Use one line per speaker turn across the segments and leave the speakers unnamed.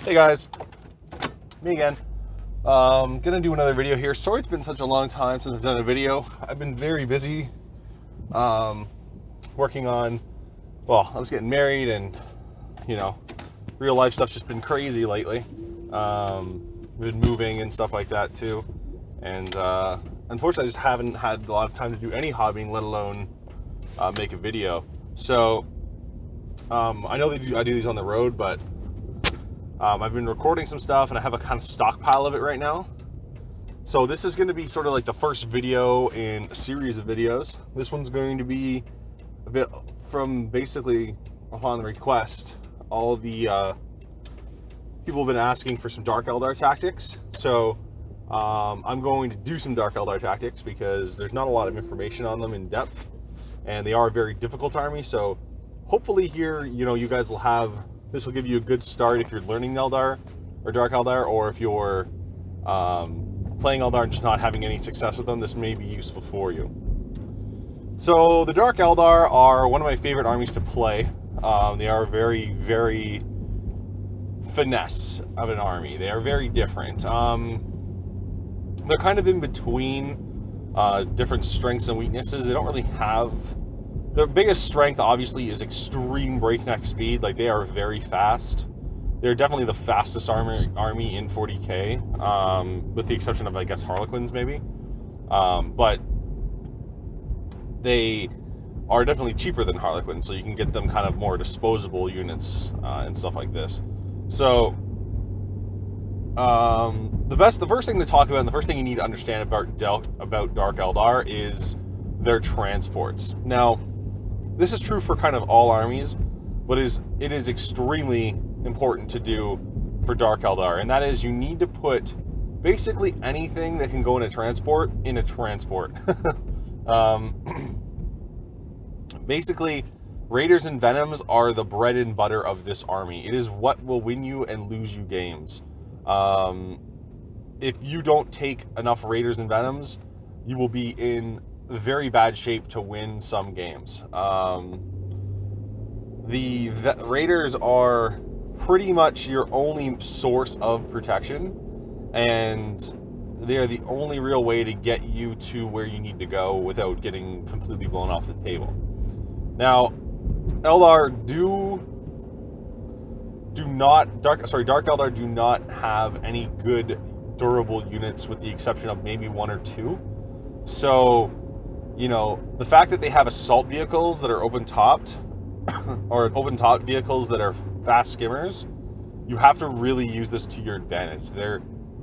Hey guys, me again. Gonna do another video here. Sorry it's been such a long time since I've done a video. I've been very busy um, working on, well, I was getting married and, you know, real life stuff's just been crazy lately. Been moving and stuff like that too. And unfortunately I just haven't had a lot of time to do any hobbying, let alone make a video. So I know I do these on the road, but I've been recording some stuff and I have a kind of stockpile of it right now. So this is going to be sort of like the first video in a series of videos. This one's going to be a bit from basically upon request. All the people have been asking for some Dark Eldar Tactics. So I'm going to do some Dark Eldar Tactics because there's not a lot of information on them in depth. And they are a very difficult army. So hopefully here, you guys will have, this will give you a good start if you're learning Eldar or Dark Eldar, or if you're playing Eldar and just not having any success with them, this may be useful for you. So the Dark Eldar are one of my favorite armies to play. They are very, very finesse of an army. They are very different. They're kind of in between different strengths and weaknesses. They don't really have... Their biggest strength, obviously, is extreme breakneck speed. Like, they are very fast. They're definitely the fastest army in 40k, with the exception of, I guess, Harlequins, maybe. But they are definitely cheaper than Harlequins, so you can get them kind of more disposable units and stuff like this. So, the first thing to talk about, and the first thing you need to understand about Dark Eldar is their transports. Now, this is true for kind of all armies, but it is extremely important to do for Dark Eldar, and that is you need to put basically anything that can go in a transport. Basically, Raiders and Venoms are the bread and butter of this army. It is what will win you and lose you games. If you don't take enough Raiders and Venoms, you will be in very bad shape to win some games. The Raiders are pretty much your only source of protection, and they are the only real way to get you to where you need to go without getting completely blown off the table. Now, Eldar Dark Eldar do not have any good durable units, with the exception of maybe one or two. So, the fact that they have assault vehicles that are open-topped, or open-top vehicles that are fast skimmers, you have to really use this to your advantage.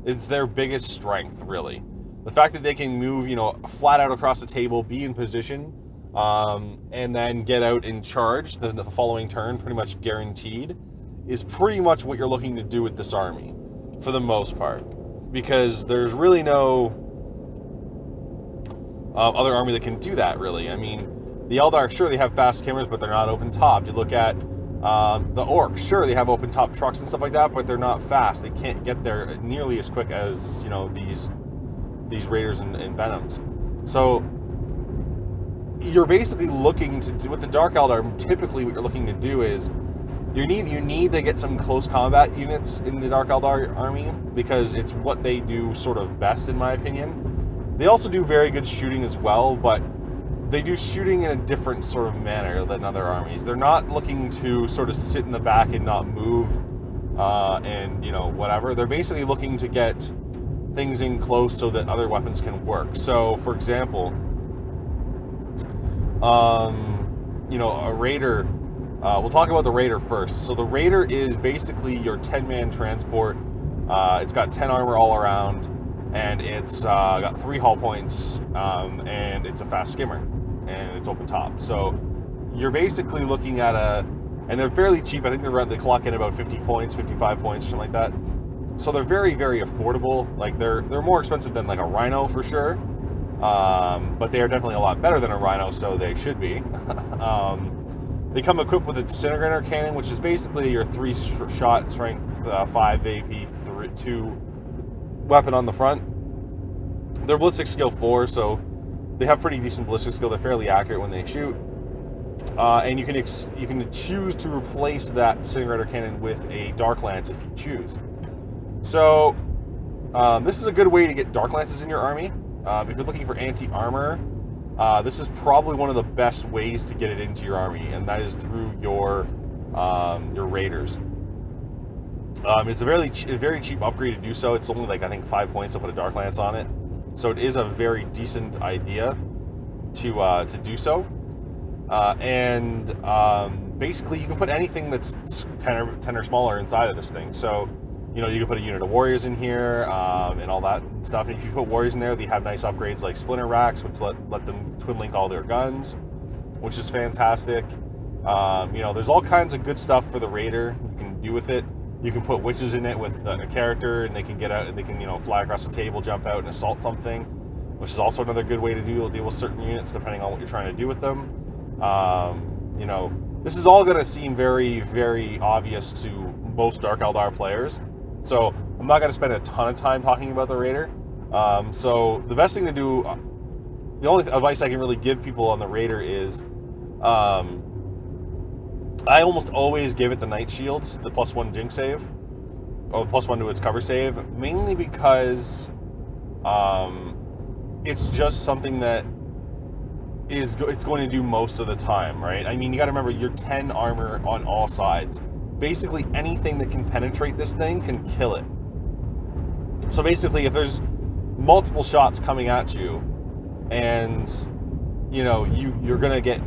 It's their biggest strength, really. The fact that they can move, flat out across the table, be in position, and then get out and charge the following turn, pretty much guaranteed, is pretty much what you're looking to do with this army, for the most part. Because there's really no other army that can do that, really. I mean, the Eldar, sure, they have fast skimmers, but they're not open-topped. You look at the Orcs, sure, they have open-top trucks and stuff like that, but they're not fast. They can't get there nearly as quick as, these Raiders and Venoms. So, you're basically looking to do, with the Dark Eldar, typically what you're looking to do is, you need to get some close combat units in the Dark Eldar army, because it's what they do sort of best, in my opinion. They also do very good shooting as well, but they do shooting in a different sort of manner than other armies. They're not looking to sort of sit in the back and not move, and, whatever. They're basically looking to get things in close so that other weapons can work. So, for example, a Raider, we'll talk about the Raider first. So the Raider is basically your 10-man transport. It's got 10 armor all around, and it's got 3 hull points, and it's a fast skimmer, and it's open top. So you're basically looking at and they're fairly cheap. I think they clock in about 50 points, 55 points, or something like that. So they're very, very affordable. Like, they're more expensive than like a Rhino for sure, but they are definitely a lot better than a Rhino, so they should be. They come equipped with a disintegrator cannon, which is basically your 3-shot strength 5 AP 2 weapon on the front. They're ballistic skill 4, so they have pretty decent ballistic skill. They're fairly accurate when they shoot. And you can choose to replace that Disintegrator Cannon with a Dark Lance if you choose. So this is a good way to get Dark Lances in your army. If you're looking for anti-armor, this is probably one of the best ways to get it into your army, and that is through your raiders. It's a very cheap upgrade to do so. It's only like, I think, 5 points to put a Dark Lance on it, so it is a very decent idea to do so. Basically, you can put anything that's 10 or smaller inside of this thing. So, you can put a unit of warriors in here, and all that stuff. And if you put warriors in there, they have nice upgrades like splinter racks, which let them twin link all their guns, which is fantastic. There's all kinds of good stuff for the raider you can do with it. You can put witches in it with a character, and they can get out, and they can fly across the table, jump out, and assault something, which is also another good way to deal with certain units, depending on what you're trying to do with them. This is all going to seem very, very obvious to most Dark Eldar players, so I'm not going to spend a ton of time talking about the Raider. So the best thing to do, the only advice I can really give people on the Raider is, I almost always give it the Night Shields, the +1 Jinx save, or the +1 to its cover save, mainly because it's just something that it's going to do most of the time, right? I mean, you got to remember, you're 10 armor on all sides. Basically, anything that can penetrate this thing can kill it. So basically, if there's multiple shots coming at you, and you're gonna get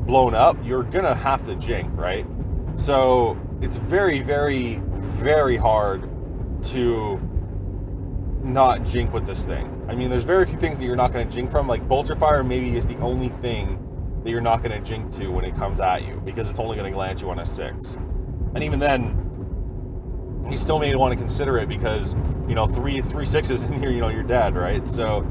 blown up, you're gonna have to jink, right? So it's very, very, very hard to not jink with this thing. I mean, there's very few things that you're not going to jink from. Like Bolter Fire maybe is the only thing that you're not going to jink to when it comes at you, because it's only going to land you on a 6. And even then, you still may want to consider it, because three 6s in here, you're dead, right? So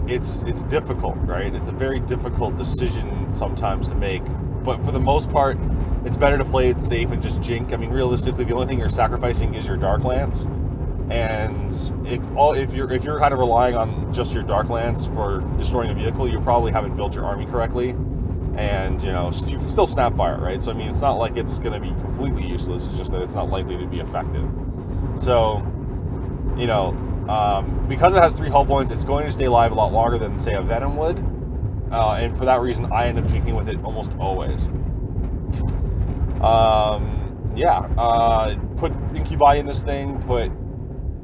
it's difficult, right? It's a very difficult decision sometimes to make, but for the most part, it's better to play it safe and just jink. I mean, realistically, the only thing you're sacrificing is your Dark Lance. And if you're kind of relying on just your Dark Lance for destroying a vehicle, you probably haven't built your army correctly, and you can still snap fire, right? So I mean, it's not like it's going to be completely useless. It's just that it's not likely to be effective. So because it has 3 hull points, it's going to stay alive a lot longer than, say, a Venom would, and for that reason, I end up jinking with it almost always. Put Incubi in this thing.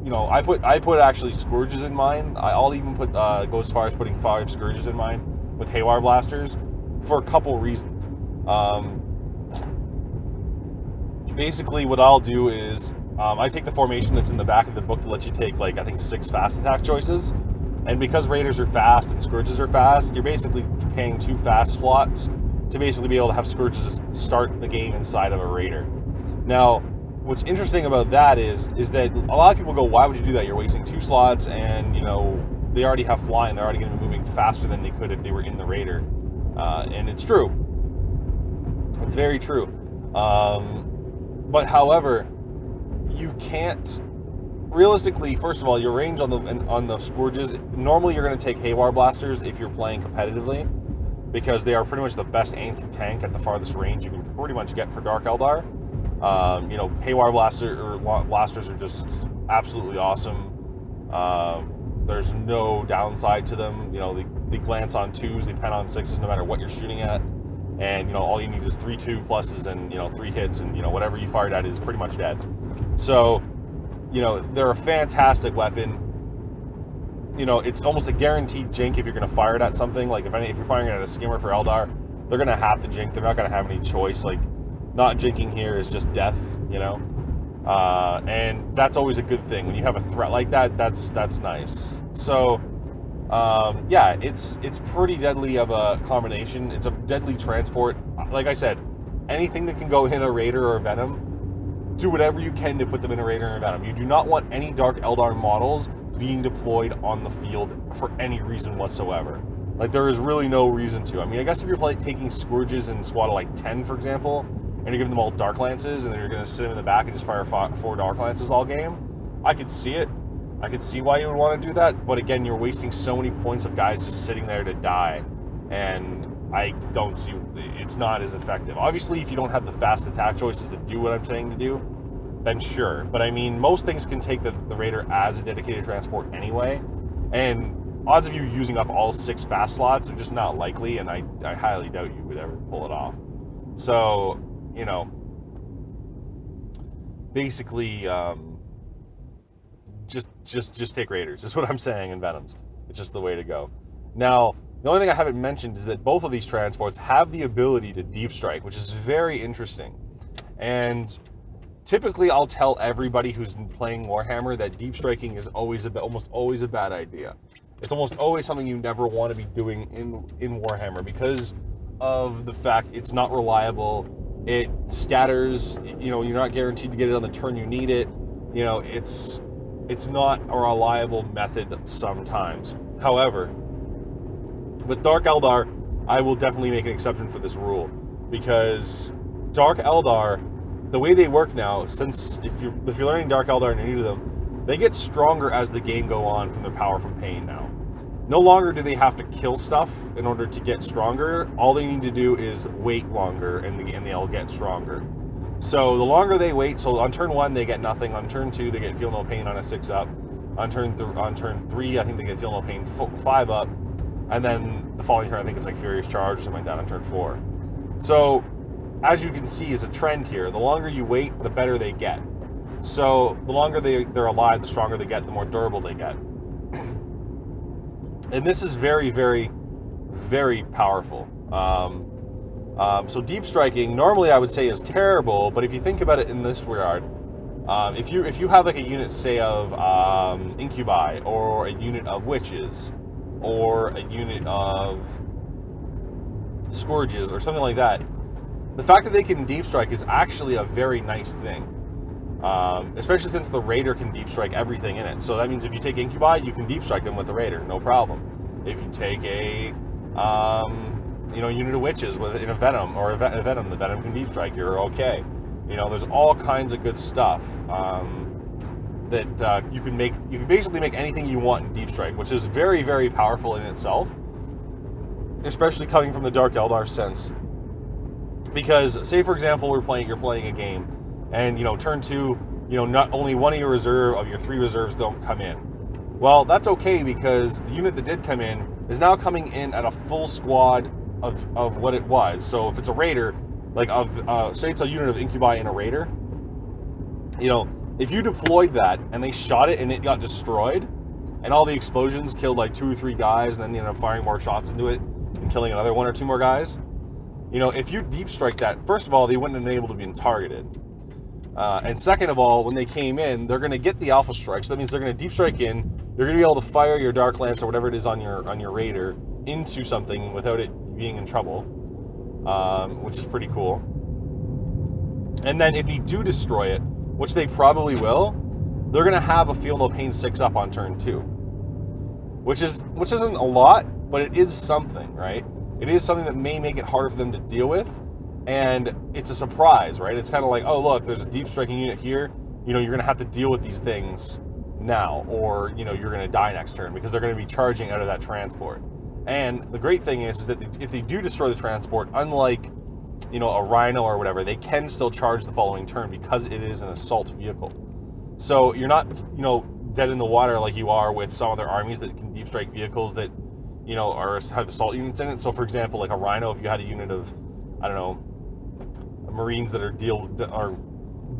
I put actually Scourges in mine. I'll even go as far as putting 5 Scourges in mine with Haywire Blasters for a couple reasons. Basically, what I'll do is I take the formation that's in the back of the book that lets you take, like, I think 6 fast attack choices. And because Raiders are fast and Scourges are fast, you're basically paying 2 fast slots to basically be able to have Scourges start the game inside of a Raider. Now, what's interesting about that is that a lot of people go, why would you do that? You're wasting 2 slots, and they already have flying. They're already going to be moving faster than they could if they were in the Raider. And it's true. It's very true. But however, you can't realistically. First of all, your range on the Scourges. Normally, you're going to take Haywire Blasters if you're playing competitively, because they are pretty much the best anti-tank at the farthest range you can pretty much get for Dark Eldar. Haywire blasters are just absolutely awesome. There's no downside to them. They glance on 2s, they pen on 6s, no matter what you're shooting at. And all you need is 3 2+s and 3 hits, and whatever you fired at is pretty much dead. So they're a fantastic weapon. It's almost a guaranteed jink if you're going to fire it at something. Like if you're firing it at a skimmer for Eldar, they're going to have to jink. They're not going to have any choice. Like, not jinking here is just death, and that's always a good thing when you have a threat like that. That's nice. So it's pretty deadly of a combination. It's a deadly transport. Like I said, anything that can go in a Raider or a Venom, do whatever you can to put them in a Raider or a Venom. You do not want any Dark Eldar models being deployed on the field for any reason whatsoever. Like, there is really no reason to. I mean, I guess if you're taking Scourges in squad of like 10, for example, and you're giving them all Dark Lances, and then you're going to sit them in the back and just fire 4 Dark Lances all game, I could see it. I could see why you would want to do that, but again, you're wasting so many points of guys just sitting there to die, and I don't see it's not as effective. Obviously, if you don't have the fast attack choices to do what I'm saying to do, then sure. But I mean, most things can take the Raider as a dedicated transport anyway, and odds of you using up all 6 fast slots are just not likely, and I highly doubt you would ever pull it off. So, you know, basically, just take Raiders is what I'm saying, and Venoms. It's just the way to go. Now, the only thing I haven't mentioned is that both of these transports have the ability to deep strike, which is very interesting. And typically, I'll tell everybody who's playing Warhammer that deep striking is almost always a bad idea. It's almost always something you never want to be doing in Warhammer because of the fact it's not reliable. It scatters. You know, you're not guaranteed to get it on the turn you need it. You know, it's not a reliable method sometimes. However, with Dark Eldar, I will definitely make an exception for this rule because Dark Eldar, the way they work now, since if you're learning Dark Eldar and you're new to them, they get stronger as the game go on from their power from pain now. No longer do they have to kill stuff in order to get stronger. All they need to do is wait longer, and they'll get stronger. So the longer they wait, so on turn 1 they get nothing. On turn 2 they get feel no pain on a 6-up. On turn 3 I think they get feel no pain 5-up, and then the following turn I think it's like Furious Charge or something like that on turn 4. So as you can see, is a trend here. The longer you wait, the better they get. So the longer they're alive, the stronger they get, the more durable they get. And this is very, very, very powerful. So deep striking, normally I would say is terrible, but if you think about it in this regard, if you have like a unit, say, of incubi, or a unit of witches, or a unit of scourges, or something like that, the fact that they can deep strike is actually a very nice thing. Especially since the Raider can deep strike everything in it. So that means if you take incubi, you can deep strike them with the Raider, no problem. If you take a unit of witches in a Venom, or a Venom, the Venom can deep strike, you're okay. You know, there's all kinds of good stuff that you can make. You can basically make anything you want in deep strike, which is very, very powerful in itself, especially coming from the Dark Eldar sense. Because, say for example, you're playing a game, and turn 2, not only one of your 3 reserves don't come in. Well, that's okay, because the unit that did come in is now coming in at a full squad of what it was. So if it's a Raider, say it's a unit of incubi and a Raider, if you deployed that and they shot it and it got destroyed, and all the explosions killed like 2 or 3 guys, and then they ended up firing more shots into it and killing another 1 or 2 more guys, if you deep strike that, first of all, they wouldn't have been able to be targeted. And second of all, when they came in, they're going to get the alpha strike. So that means they're going to deep strike in. You're going to be able to fire your Dark Lance or whatever it is on your Raider into something without it being in trouble, which is pretty cool. And then if you do destroy it, which they probably will, they're going to have a feel no pain 6-up on turn 2, which isn't a lot, but it is something, right? It is something that may make it harder for them to deal with. And it's a surprise, right? It's kind of like, oh, look, there's a deep striking unit here. You're going to have to deal with these things now, or, you're going to die next turn because they're going to be charging out of that transport. And the great thing is that if they do destroy the transport, unlike, a Rhino or whatever, they can still charge the following turn because it is an assault vehicle. So you're not, dead in the water like you are with some other armies that can deep strike vehicles that, have assault units in it. So, for example, like a Rhino, if you had a unit of, I don't know, Marines that are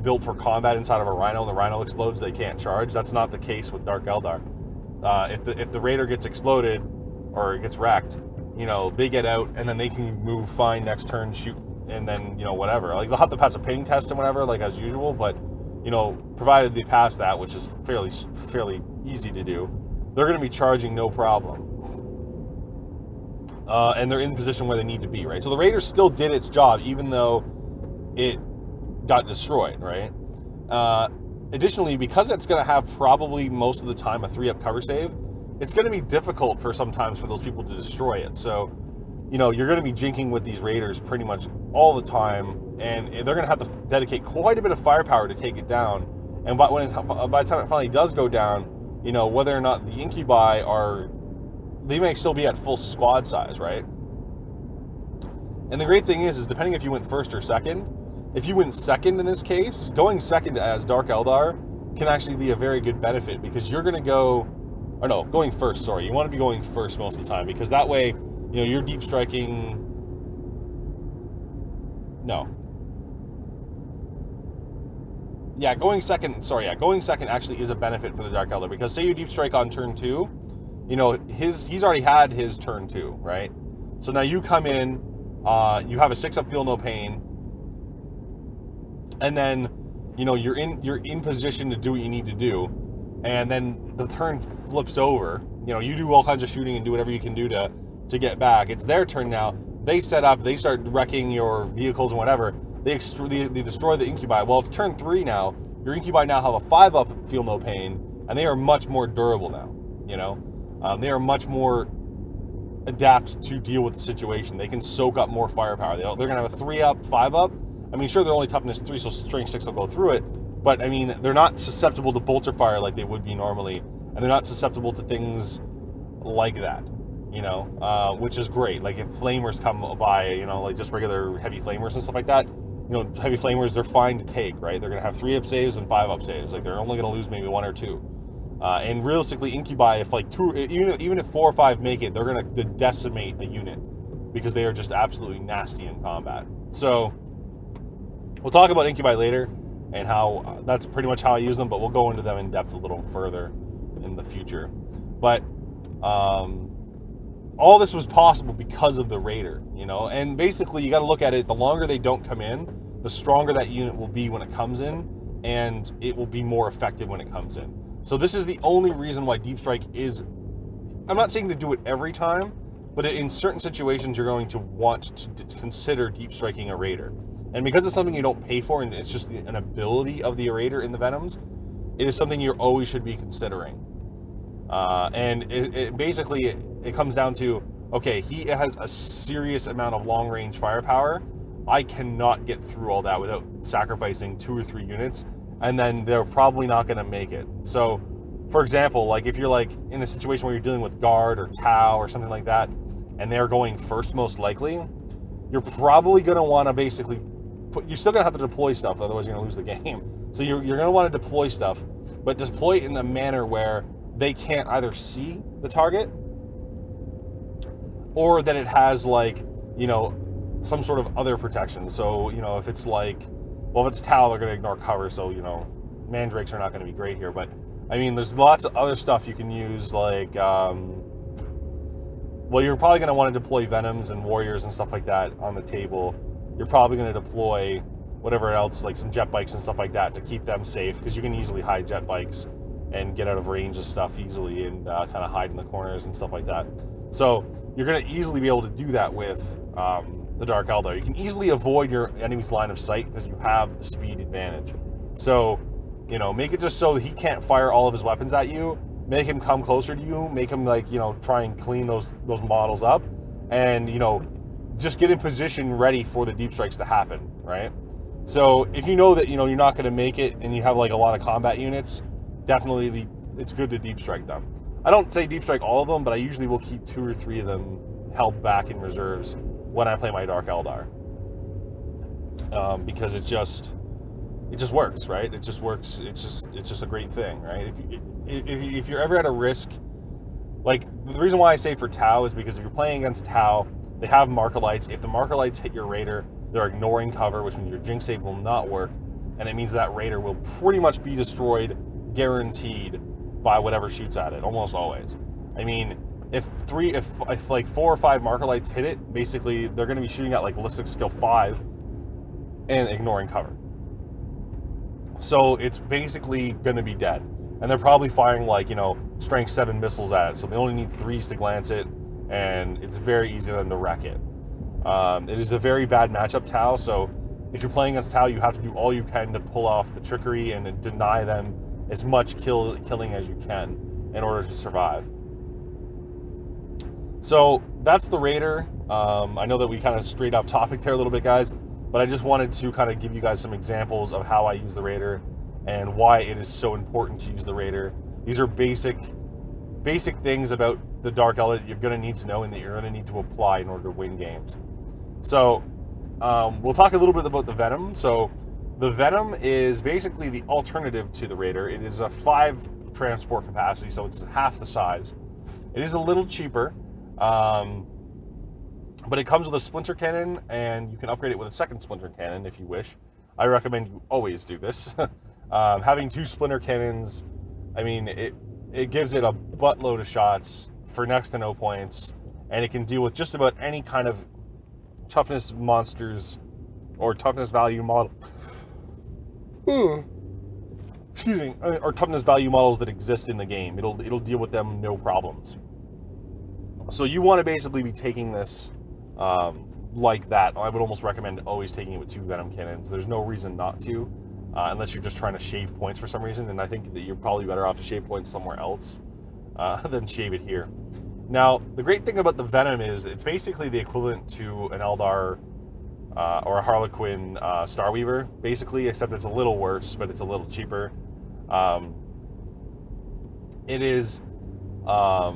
built for combat inside of a Rhino, and the Rhino explodes, they can't charge. That's not the case with Dark Eldar. If the Raider gets exploded or gets wrecked, they get out and then they can move fine next turn, shoot, and then whatever. Like, they'll have to pass a ping test and whatever, like as usual. But provided they pass that, which is fairly easy to do, they're going to be charging no problem. And they're in the position where they need to be, right? So the Raider still did its job, even though it got destroyed, right? Additionally, because it's going to have probably most of the time a 3-up cover save, it's going to be difficult sometimes for those people to destroy it. So, you're going to be jinking with these Raiders pretty much all the time, and they're going to have to dedicate quite a bit of firepower to take it down. And by the time it finally does go down, whether or not the incubi they may still be at full squad size, right? And the great thing is depending if you went first or second, if you went second in this case, going second as Dark Eldar can actually be a very good benefit, because you're going to go, or no, going first, sorry. You want to be going first most of the time, because that way, you know, you're deep striking, no. Yeah, going second actually is a benefit for the Dark Eldar, because say you deep strike on turn 2, you know, he's already had his turn 2, right? So now you come in, you have a 6-up feel no pain, and then, you know, you're in position to do what you need to do, and then the turn flips over. You know, you do all kinds of shooting and do whatever you can do to get back. It's their turn now. They set up, they start wrecking your vehicles and whatever. They destroy the incubi. Well, it's turn 3 now. Your incubi now have a 5-up feel no pain, and they are much more durable now. You know, they are much more adapt to deal with the situation. They can soak up more firepower. They're going to have a 3-up, 5-up. I mean, sure, they're only toughness 3, so strength 6 will go through it. But I mean, they're not susceptible to bolter fire like they would be normally, and they're not susceptible to things like that. You know, which is great. Like if flamers come by, you know, like just regular heavy flamers and stuff like that. You know, heavy flamers, they're fine to take, right? They're going to have 3-up saves and 5-up saves. Like they're only going to lose maybe 1 or 2. And realistically, incubi, if like 2, even if 4 or 5 make it, they're going to decimate a unit, because they are just absolutely nasty in combat. So we'll talk about incubi later and how that's pretty much how I use them, but we'll go into them in depth a little further in the future. But all this was possible because of the Raider, you know, and basically you got to look at it, the longer they don't come in, the stronger that unit will be when it comes in, and it will be more effective when it comes in. So this is the only reason why Deep Strike is, I'm not saying to do it every time, but in certain situations you're going to want to consider Deep Striking a Raider. And because it's something you don't pay for, and it's just an ability of the Raider in the Venoms, it is something you always should be considering. And it basically comes down to, okay, he has a serious amount of long-range firepower. I cannot get through all that without sacrificing 2 or 3 units, and then they're probably not going to make it. So, for example, like if you're like in a situation where you're dealing with Guard or Tau or something like that, and they're going first most likely, you're probably going to want to basically you're still going to have to deploy stuff, otherwise you're going to lose the game. So you're going to want to deploy stuff, but deploy it in a manner where they can't either see the target, or that it has, like, you know, some sort of other protection. So, you know, if it's like, well, if it's Tau, they're going to ignore cover, so, you know, mandrakes are not going to be great here. But I mean, there's lots of other stuff you can use, like, well, you're probably going to want to deploy Venoms and Warriors and stuff like that on the table. You're probably going to deploy whatever else, like some jet bikes and stuff like that, to keep them safe, because you can easily hide jet bikes and get out of range of stuff easily, and kind of hide in the corners and stuff like that. So you're going to easily be able to do that with the Dark Eldar. You can easily avoid your enemy's line of sight because you have the speed advantage. So, you know, make it just so that he can't fire all of his weapons at you. Make him come closer to you. Make him, like, you know, try and clean those models up, and, you know, just get in position ready for the deep strikes to happen, right? So if you know that, you know, you're not going to make it and you have like a lot of combat units, definitely it's good to deep strike them. I don't say deep strike all of them, but I usually will keep 2 or 3 of them held back in reserves when I play my Dark Eldar, because it just works, right? It just works. It's just a great thing, right? If you're ever at a risk, like the reason why I say for Tau is because if you're playing against Tau, they have marker lights. If the marker lights hit your Raider, they're ignoring cover, which means your Jinx save will not work, and it means that Raider will pretty much be destroyed, guaranteed, by whatever shoots at it, almost always. I mean, if like 4 or 5 marker lights hit it, basically they're going to be shooting at like ballistic skill 5 and ignoring cover. So it's basically going to be dead, and they're probably firing, like, you know, strength 7 missiles at it, so they only need 3s to glance it, and it's very easy for them to wreck it. It is a very bad matchup, Tau, so if you're playing against Tau, you have to do all you can to pull off the trickery and deny them as much killing as you can in order to survive. So that's the Raider. I know that we kind of strayed off topic there a little bit, guys, but I just wanted to kind of give you guys some examples of how I use the Raider and why it is so important to use the Raider. These are basic things about the Dark Eldar that you're going to need to know and that you're going to need to apply in order to win games. So we'll talk a little bit about the Venom. So the Venom is basically the alternative to the Raider. It is a 5 transport capacity, so it's half the size. It is a little cheaper, but it comes with a splinter cannon, and you can upgrade it with a second splinter cannon if you wish. I recommend you always do this. Having 2 splinter cannons, I mean, it gives it a buttload of shots for next to no points, and it can deal with just about any kind of toughness monsters or toughness value model. Excuse me, or toughness value models that exist in the game. It'll deal with them no problems. So you want to basically be taking this like that. I would almost recommend always taking it with 2 Venom cannons. There's no reason not to, unless you're just trying to shave points for some reason, and I think that you're probably better off to shave points somewhere else than shave it here. Now, the great thing about the Venom is it's basically the equivalent to an Eldar or a Harlequin Starweaver, basically, except it's a little worse, but it's a little cheaper. It is a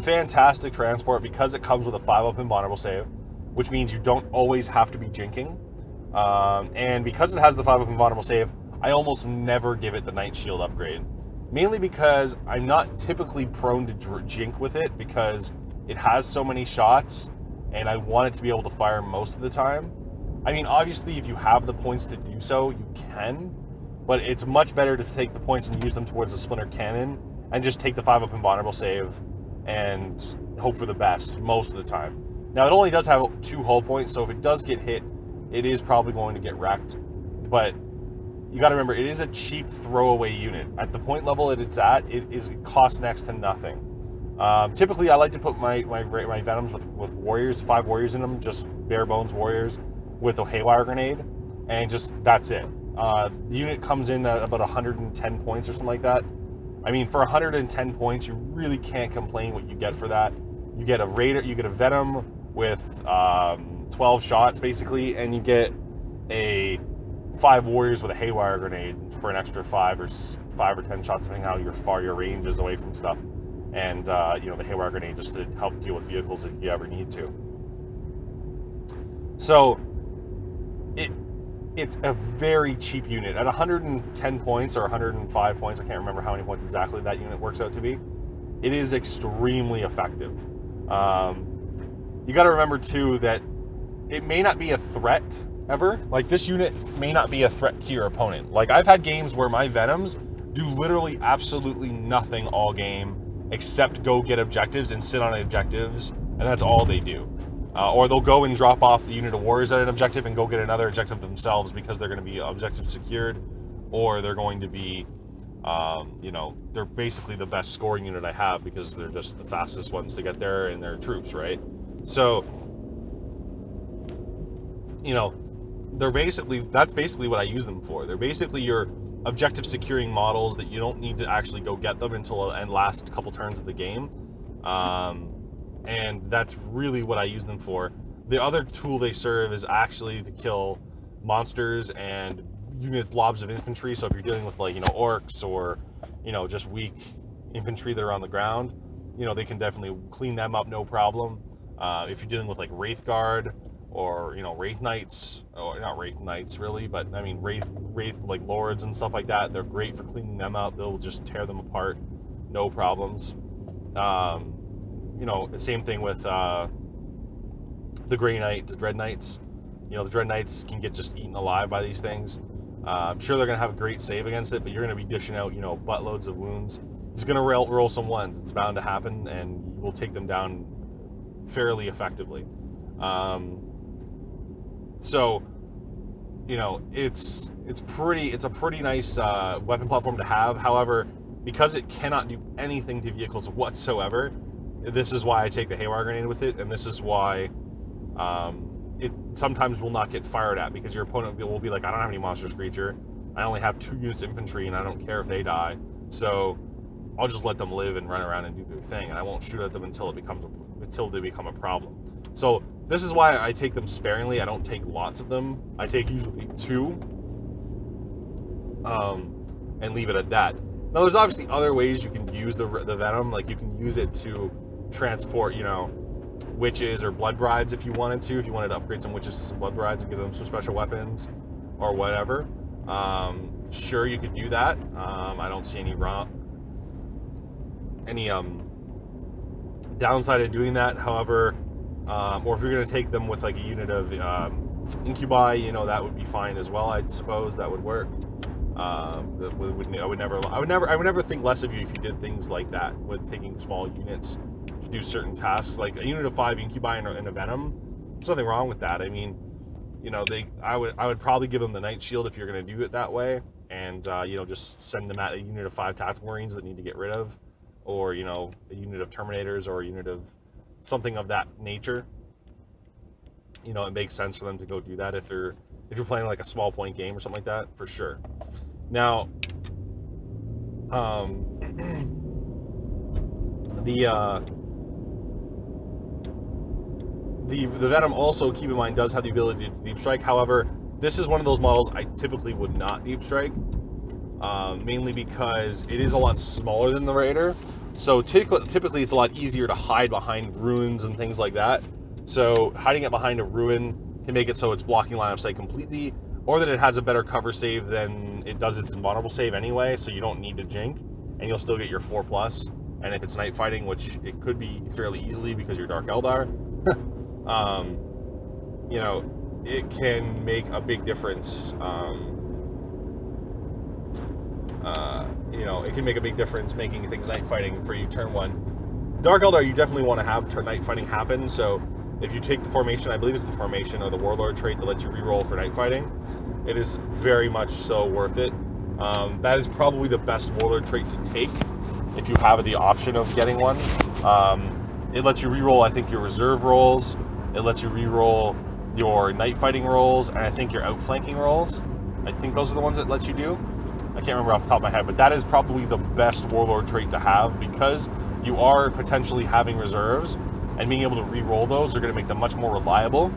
fantastic transport because it comes with a 5-up invulnerable save, which means you don't always have to be jinking. And because it has the 5-up invulnerable save, I almost never give it the Night Shield upgrade. Mainly because I'm not typically prone to jink with it because it has so many shots and I want it to be able to fire most of the time. I mean, obviously, if you have the points to do so, you can, but it's much better to take the points and use them towards the splinter cannon and just take the 5-up invulnerable save and hope for the best most of the time. Now, it only does have 2 hull points, so if it does get hit, it is probably going to get wrecked, but you got to remember, it is a cheap throwaway unit. At the point level that it's at, it costs next to nothing. Typically, I like to put my Venoms with warriors, 5 warriors in them, just bare bones warriors with a haywire grenade, and just that's it. The unit comes in at about 110 points or something like that. I mean, for 110 points, you really can't complain what you get for that. You get a Raider, you get a Venom with 12 shots basically, and you get a 5 warriors with a haywire grenade for an extra 5 or 10 shots, depending how far your range is away from stuff. And you know, the haywire grenade just to help deal with vehicles if you ever need to. So it's a very cheap unit at 110 points or 105 points. I can't remember how many points exactly that unit works out to be. It is extremely effective. You got to remember too that it may not be a threat ever. Like, this unit may not be a threat to your opponent. Like, I've had games where my Venoms do literally absolutely nothing all game except go get objectives and sit on objectives, and that's all they do. Or they'll go and drop off the unit of warriors at an objective and go get another objective themselves because they're going to be objective secured, or they're going to be, you know, they're basically the best scoring unit I have because they're just the fastest ones to get there and they're troops, right? So, you know, that's basically what I use them for. They're basically your objective securing models that you don't need to actually go get them until and last couple turns of the game. And that's really what I use them for. The other tool they serve is actually to kill monsters and unit blobs of infantry. So if you're dealing with, like, you know, orcs or, you know, just weak infantry that are on the ground, you know, they can definitely clean them up, no problem. If you're dealing with, like, Wraith Guard or, you know, Wraith Knights, or not Wraith Knights really, but I mean Wraith like Lords and stuff like that, they're great for cleaning them up. They'll just tear them apart, no problems. You know, the same thing with the Grey Knight, the Dread Knights. You know, the Dread Knights can get just eaten alive by these things. I'm sure they're going to have a great save against it, but you're going to be dishing out, you know, buttloads of wounds. He's going to roll some ones. It's bound to happen, and you will take them down fairly effectively. So, you know, it's a pretty nice weapon platform to have. However, because it cannot do anything to vehicles whatsoever, this is why I take the haywire grenade with it, and this is why it sometimes will not get fired at, because your opponent will be like, I don't have any monstrous creature, I only have 2 units of infantry, and I don't care if they die, so I'll just let them live and run around and do their thing, and I won't shoot at them until they become a problem. So this is why I take them sparingly. I don't take lots of them. I take usually 2 and leave it at that. Now, there's obviously other ways you can use the Venom. Like, you can use it to transport, you know, witches or blood brides if you wanted to. If you wanted to upgrade some witches to some blood brides and give them some special weapons or whatever, sure, you could do that. I don't see any downside in doing that. However, or if you're going to take them with like a unit of incubi, you know, that would be fine as well. I suppose that would work. I would never think less of you if you did things like that with taking small units to do certain tasks, like a unit of 5 incubi and a venom. There's nothing wrong with that. I mean, you know, I would probably give them the night shield if you're going to do it that way, and you know, just send them at a unit of 5 tactical marines that need to get rid of, or you know, a unit of terminators or a unit of something of that nature. You know, it makes sense for them to go do that if you're playing like a small point game or something like that, for sure. Now, the Venom also, keep in mind, does have the ability to deep strike. However, this is one of those models I typically would not deep strike, mainly because it is a lot smaller than the Raider. So typically it's a lot easier to hide behind ruins and things like that. So hiding it behind a ruin can make it so it's blocking line of sight completely, or that it has a better cover save than it does its invulnerable save anyway, so you don't need to jink, and you'll still get your 4+. And if it's night fighting, which it could be fairly easily because you're Dark Eldar, you know, it can make a big difference. You know, it can make a big difference making things night fighting for you turn 1. Dark Eldar, you definitely want to have night fighting happen, so if you take the formation, I believe it's the formation or the warlord trait that lets you reroll for night fighting, it is very much so worth it. That is probably the best warlord trait to take if you have the option of getting one. It lets you reroll, I think, your reserve rolls. It lets you reroll your night fighting rolls, and I think your outflanking rolls. I think those are the ones that let you do. I can't remember off the top of my head, but that is probably the best warlord trait to have, because you are potentially having reserves, and being able to re-roll those are going to make them much more reliable.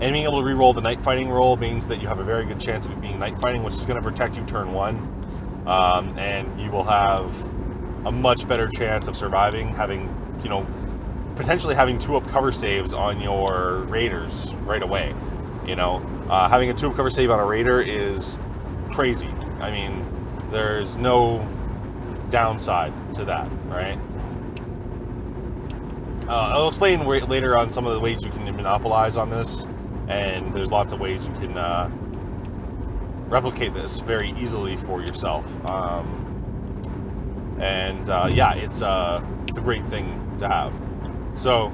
And being able to re-roll the night fighting roll means that you have a very good chance of it being night fighting, which is going to protect you turn 1, and you will have a much better chance of surviving, having, you know, potentially having 2-up cover saves on your raiders right away. You know, having a 2-up cover save on a raider is crazy. I mean, there's no downside to that, right? I'll explain later on some of the ways you can monopolize on this, and there's lots of ways you can replicate this very easily for yourself. Yeah, it's a great thing to have. So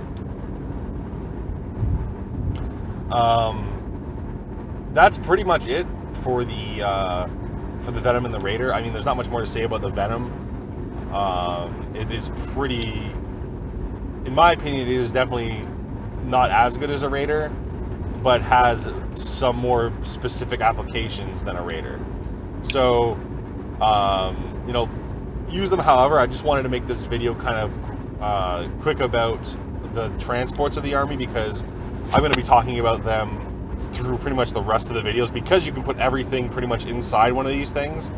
that's pretty much it for the Venom and the Raider. I mean, there's not much more to say about the Venom. It is pretty, in my opinion, it is definitely not as good as a Raider, but has some more specific applications than a Raider. So, you know, use them. However, I just wanted to make this video kind of quick about the transports of the army, because I'm going to be talking about them through pretty much the rest of the videos, because you can put everything pretty much inside one of these things.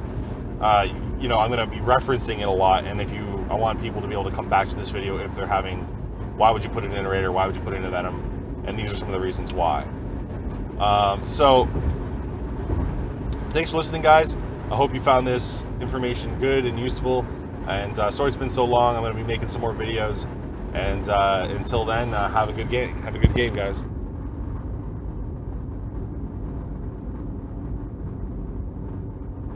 You know, I'm going to be referencing it a lot, and I want people to be able to come back to this video if they're having, why would you put it in a Raider, why would you put it in a Venom, and these are some of the reasons why. So thanks for listening, guys. I hope you found this information good and useful, and sorry it's been so long. I'm going to be making some more videos, and until then, have a good game, guys.